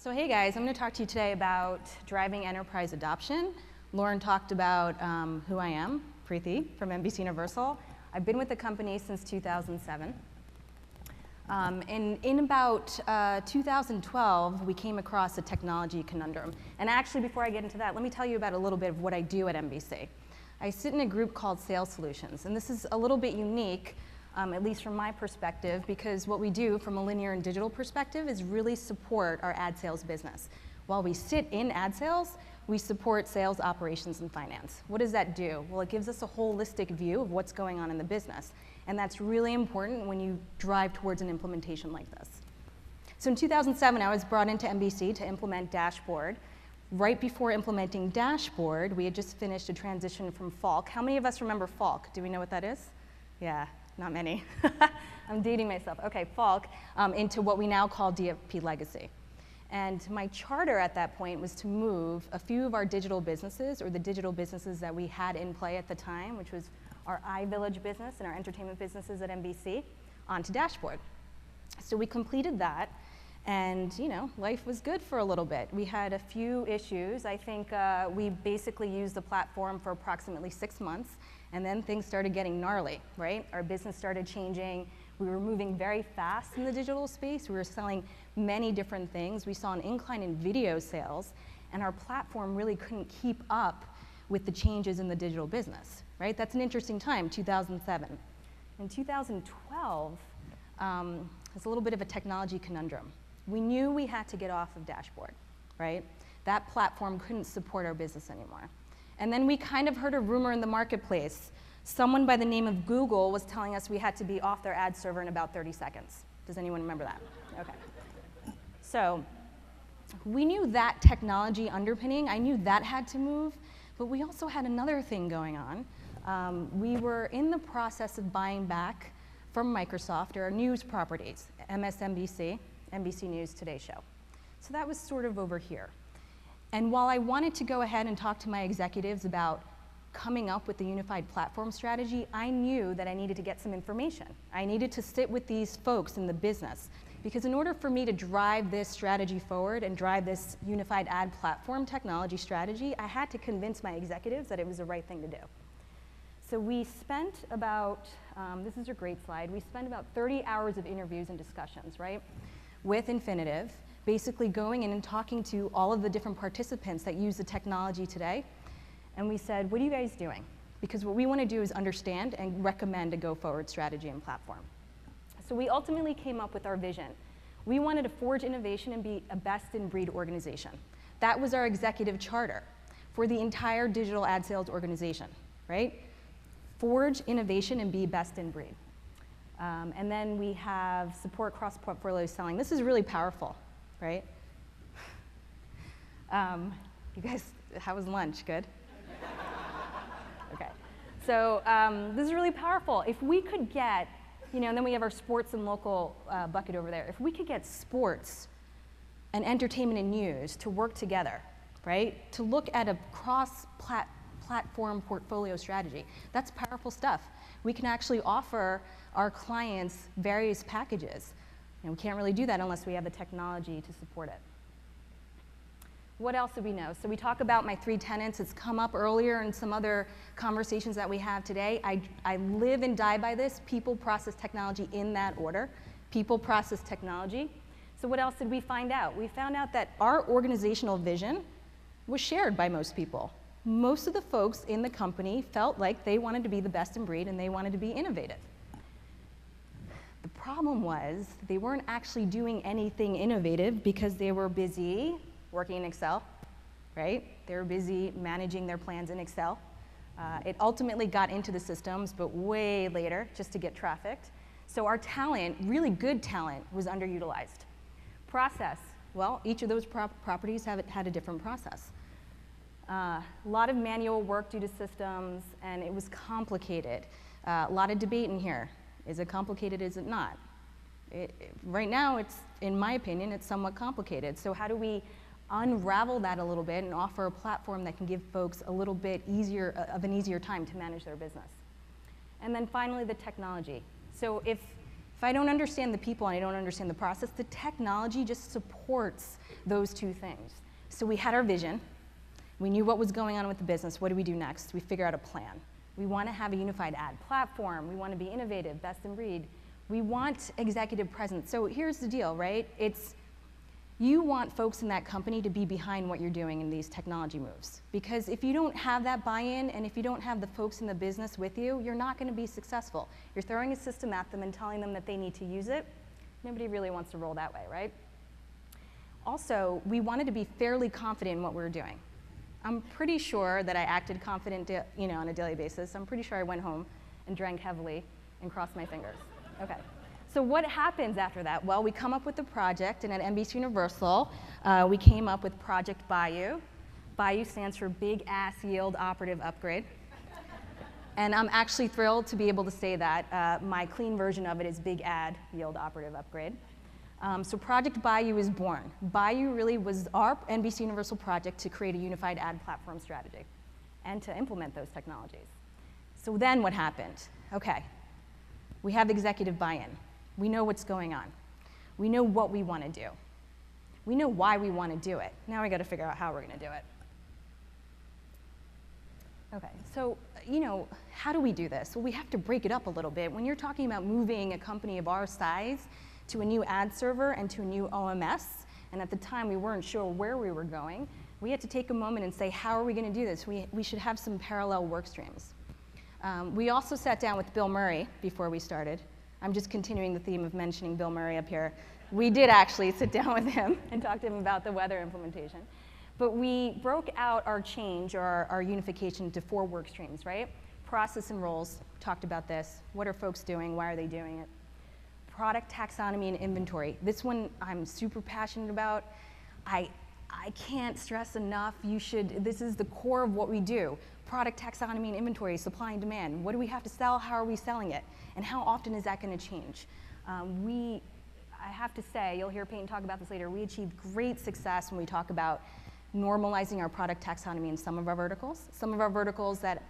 So hey guys, I'm going to talk to you today about driving enterprise adoption. Lauren talked about who I am, Priti from NBC Universal. I've been with the company since 2007. And in about 2012, we came across a technology conundrum. And actually, before I get into that, let me tell you about a little bit of what I do at NBC. I sit in a group called Sales Solutions, and this is a little bit unique, at least from my perspective, because what we do from a linear and digital perspective is really support our ad sales business. While we sit in ad sales, we support sales, operations, and finance. What does that do? Well, it gives us a holistic view of what's going on in the business. And that's really important when you drive towards an implementation like this. So in 2007, I was brought into NBC to implement Dashboard. Right before implementing Dashboard, we had just finished a transition from Falk. How many of us remember Falk? Do we know what that is? Yeah, not many. I'm dating myself. Okay, Falk, into what we now call DFP Legacy. And my charter at that point was to move a few of our digital businesses, or the digital businesses that we had in play at the time, which was our iVillage business and our entertainment businesses at NBC, onto Dashboard. So we completed that, and life was good for a little bit. We had a few issues. I think we basically used the platform for approximately 6 months, and then things started getting gnarly, right? Our business started changing. We were moving very fast in the digital space. We were selling many different things. We saw an incline in video sales, and our platform really couldn't keep up with the changes in the digital business, right? That's an interesting time, 2007. In 2012, it's a little bit of a technology conundrum. We knew we had to get off of Dashboard, right? That platform couldn't support our business anymore. And then we kind of heard a rumor in the marketplace. Someone by the name of Google was telling us we had to be off their ad server in about 30 seconds. Does anyone remember that? Okay. So we knew that technology underpinning, I knew that had to move, but we also had another thing going on. We were in the process of buying back from Microsoft our news properties, MSNBC, NBC News, Today Show. So that was sort of over here. And while I wanted to go ahead and talk to my executives about coming up with the unified platform strategy, I knew that I needed to get some information. I needed to sit with these folks in the business, because in order for me to drive this strategy forward and drive this unified ad platform technology strategy, I had to convince my executives that it was the right thing to do. So we spent about, this is a great slide, we spent about 30 hours of interviews and discussions, right, with Infinitive, basically going in and talking to all of the different participants that use the technology today. And we said, what are you guys doing? Because what we want to do is understand and recommend a go-forward strategy and platform. So we ultimately came up with our vision. We wanted to forge innovation and be a best-in-breed organization. That was our executive charter for the entire digital ad sales organization, right? Forge innovation and be best-in-breed. And then we have support cross-portfolio selling. This is really powerful, right? You guys, how was lunch? Good? Okay. So this is really powerful. If we could get, and then we have our sports and local bucket over there. If we could get sports and entertainment and news to work together, right? To look at a cross-platform portfolio strategy, that's powerful stuff. We can actually offer our clients various packages. And we can't really do that unless we have the technology to support it. What else do we know? So we talk about my 3 tenets. It's come up earlier in some other conversations that we have today. I live and die by this: people, process, technology, in that order. People, process, technology. So what else did we find out? We found out that our organizational vision was shared by most people. Most of the folks in the company felt like they wanted to be the best in breed and they wanted to be innovative. The problem was they weren't actually doing anything innovative because they were busy working in Excel, right? They were busy managing their plans in Excel. It ultimately got into the systems, but way later, just to get trafficked. So our talent, really good talent, was underutilized. Process, well, each of those properties had a different process. A lot of manual work due to systems, and it was complicated. A lot of debate in here. Is it complicated, is it not? Right now, in my opinion, it's somewhat complicated. So how do we unravel that a little bit and offer a platform that can give folks a little bit an easier time to manage their business? And then finally, the technology. So if If I don't understand the people and I don't understand the process, the technology just supports those two things. So we had our vision. We knew what was going on with the business. What do we do next? We figure out a plan. We want to have a unified ad platform. We want to be innovative, best in breed. We want executive presence. So here's the deal, right? You want folks in that company to be behind what you're doing in these technology moves. Because if you don't have that buy-in and if you don't have the folks in the business with you, you're not going to be successful. You're throwing a system at them and telling them that they need to use it. Nobody really wants to roll that way, right? Also, we wanted to be fairly confident in what we were doing. I'm pretty sure that I acted confident, on a daily basis. I'm pretty sure I went home and drank heavily and crossed my fingers. Okay. So what happens after that? Well, we come up with the project, and at NBC Universal, we came up with Project Bayou. Bayou stands for Big Ass Yield Operative Upgrade. And I'm actually thrilled to be able to say that. My clean version of it is Big Ad Yield Operative Upgrade. So Project Bayou is born. Bayou really was our NBC Universal project to create a unified ad platform strategy and to implement those technologies. So then what happened? Okay, we have executive buy-in. We know what's going on. We know what we want to do. We know why we want to do it. Now we got to figure out how we're going to do it. Okay, so, how do we do this? Well, we have to break it up a little bit. When you're talking about moving a company of our size to a new ad server and to a new OMS, and at the time we weren't sure where we were going, we had to take a moment and say, how are we going to do this? We should have some parallel work streams. We also sat down with Bill Murray before we started. I'm just continuing the theme of mentioning Bill Murray up here. We did actually sit down with him and talk to him about the weather implementation. But we broke out our change, or our unification, to 4 work streams, right? Process and roles, talked about this. What are folks doing? Why are they doing it? Product taxonomy and inventory. This one I'm super passionate about. I can't stress enough, this is the core of what we do. Product taxonomy and inventory, supply and demand. What do we have to sell? How are we selling it? And how often is that going to change? I have to say, you'll hear Peyton talk about this later, we achieved great success when we talk about normalizing our product taxonomy in some of our verticals that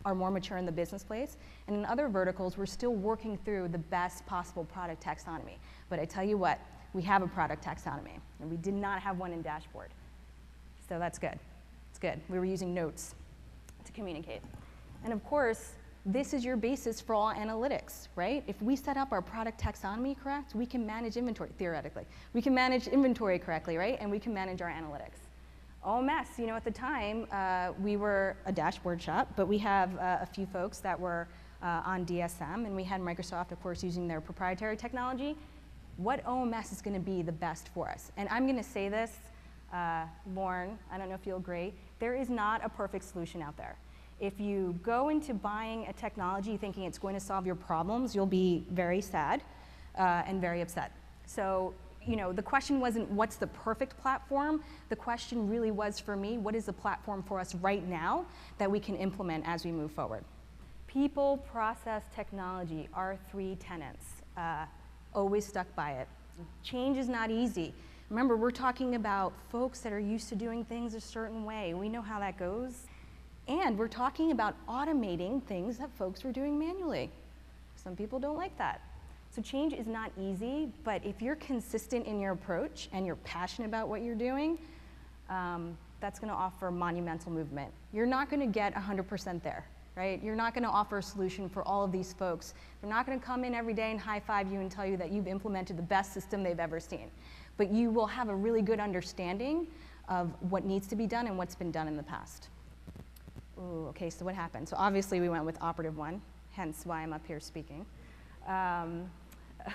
are more mature in the business place, and in other verticals, we're still working through the best possible product taxonomy. But I tell you what, we have a product taxonomy, and we did not have one in Dashboard. So that's good. It's good. We were using notes to communicate. And of course, this is your basis for all analytics, right? If we set up our product taxonomy correct, we can manage inventory, theoretically. We can manage inventory correctly, right? And we can manage our analytics. OMS, at the time, we were a dashboard shop, but we have a few folks that were on DSM, and we had Microsoft, of course, using their proprietary technology. What OMS is going to be the best for us? And I'm going to say this, Lauren, I don't know if you'll agree, there is not a perfect solution out there. If you go into buying a technology thinking it's going to solve your problems, you'll be very sad and very upset. So, the question wasn't what's the perfect platform. The question really was, for me, what is the platform for us right now that we can implement as we move forward? People, process, technology, our 3 tenets. Always stuck by it. Change is not easy. Remember, we're talking about folks that are used to doing things a certain way. We know how that goes. And we're talking about automating things that folks were doing manually. Some people don't like that. So change is not easy, but if you're consistent in your approach and you're passionate about what you're doing, that's going to offer monumental movement. You're not going to get 100% there, right? You're not going to offer a solution for all of these folks. They're not going to come in every day and high-five you and tell you that you've implemented the best system they've ever seen. But you will have a really good understanding of what needs to be done and what's been done in the past. Ooh, okay, so what happened? So obviously we went with Operative 1, hence why I'm up here speaking.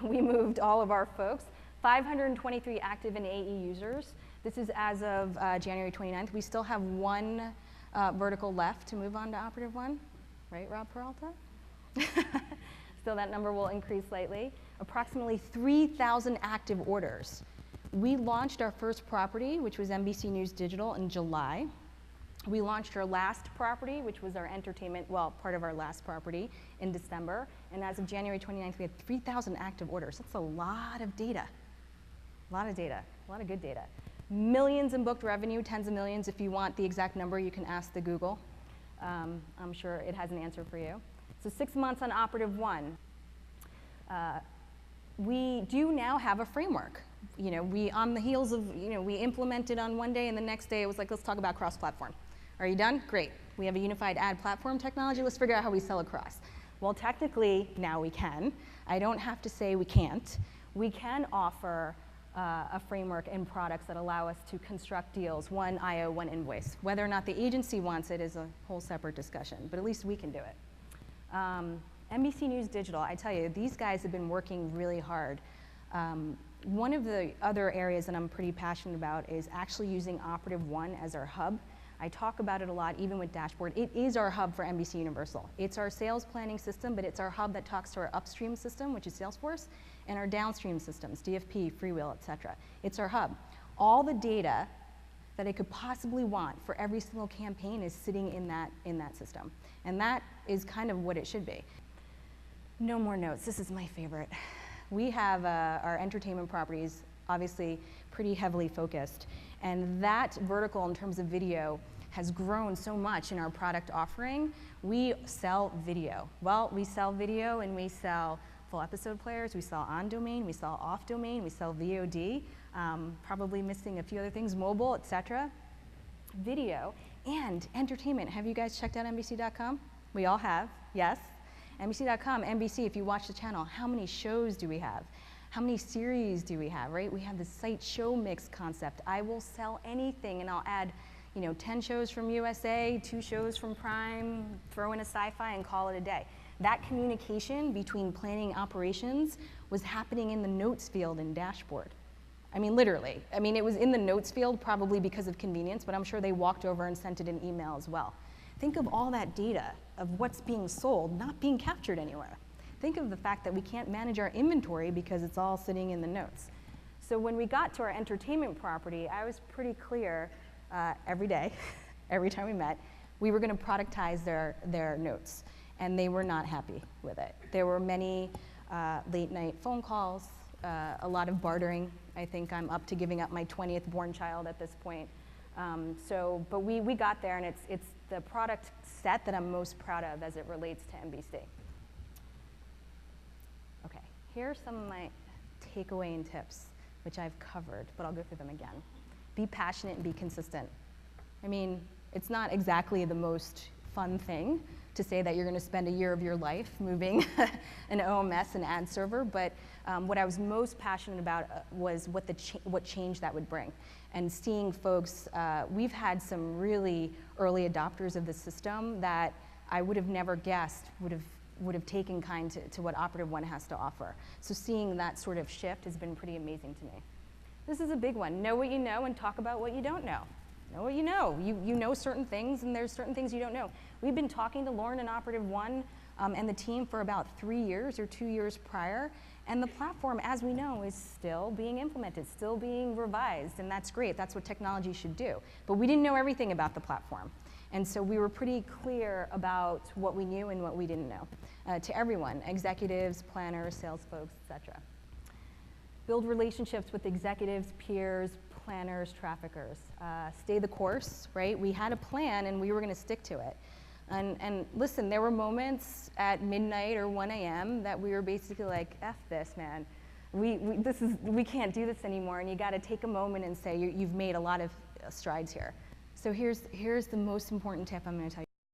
We moved all of our folks, 523 active and AE users. This is as of January 29th. We still have 1 vertical left to move on to Operative 1, right, Rob Peralta? Still, that number will increase slightly. Approximately 3,000 active orders. We launched our first property, which was NBC News Digital, in July. We launched our last property, which was our entertainment, well, part of our last property, in December. And as of January 29th, we had 3,000 active orders. That's a lot of data. A lot of data, a lot of good data. Millions in booked revenue, tens of millions. If you want the exact number, you can ask the Google. I'm sure it has an answer for you. So 6 months on Operative 1. we do now have a framework. We, on the heels of, we implemented on one day and the next day it was like, let's talk about cross-platform. Are you done? Great. We have a unified ad platform technology. Let's figure out how we sell across. Well, technically, now we can. I don't have to say we can't. We can offer a framework and products that allow us to construct deals, one IO, one invoice. Whether or not the agency wants it is a whole separate discussion, but at least we can do it. NBC News Digital, I tell you, these guys have been working really hard. One of the other areas that I'm pretty passionate about is actually using Operative One as our hub. I talk about it a lot, even with Dashboard. It is our hub for NBC Universal. It's our sales planning system, but it's our hub that talks to our upstream system, which is Salesforce, and our downstream systems, DFP, Freewheel, et cetera. It's our hub. All the data that I could possibly want for every single campaign is sitting in that system. And that is kind of what it should be. No more notes. This is my favorite. We have our entertainment properties, obviously pretty heavily focused. And that vertical in terms of video has grown so much in our product offering. We sell video. Well, we sell video and we sell full episode players, we sell on domain, we sell off domain, we sell VOD, probably missing a few other things, mobile, et cetera. Video and entertainment. Have you guys checked out NBC.com? We all have, yes. NBC.com, NBC, if you watch the channel, how many shows do we have? How many series do we have, right? We have the site show mix concept. I will sell anything and I'll add 10 shows from USA, 2 shows from Prime, throw in a sci-fi and call it a day. That communication between planning operations was happening in the notes field in Dashboard. I mean, literally. I mean, it was in the notes field probably because of convenience, but I'm sure they walked over and sent it in email as well. Think of all that data of what's being sold not being captured anywhere. Think of the fact that we can't manage our inventory because it's all sitting in the notes. So when we got to our entertainment property, I was pretty clear every day, every time we met, we were going to productize their notes. And they were not happy with it. There were many late night phone calls, a lot of bartering. I think I'm up to giving up my 20th born child at this point. But we got there, and it's the product set that I'm most proud of as it relates to NBC. Okay, here are some of my takeaway and tips, which I've covered, but I'll go through them again. Be passionate and be consistent. I mean, it's not exactly the most fun thing to say that you're going to spend a year of your life moving an OMS and ad server, but what I was most passionate about was what change that would bring. And seeing folks, we've had some really early adopters of the system that I would have never guessed would have taken kind to what Operative One has to offer. So seeing that sort of shift has been pretty amazing to me. This is a big one. Know what you know and talk about what you don't know. Know what you know. You know certain things, and there's certain things you don't know. We've been talking to Lauren and Operative One and the team for about 3 years or 2 years prior, and the platform, as we know, is still being implemented, still being revised, and that's great. That's what technology should do. But we didn't know everything about the platform, and so we were pretty clear about what we knew and what we didn't know to everyone, executives, planners, sales folks, et cetera. Build relationships with executives, peers, planners, traffickers. Stay the course, right? We had a plan and we were going to stick to it. And listen, there were moments at midnight or 1 a.m. that we were basically like, F this, man. We can't do this anymore, and you got to take a moment and say you've made a lot of strides here. So here's the most important tip I'm going to tell you.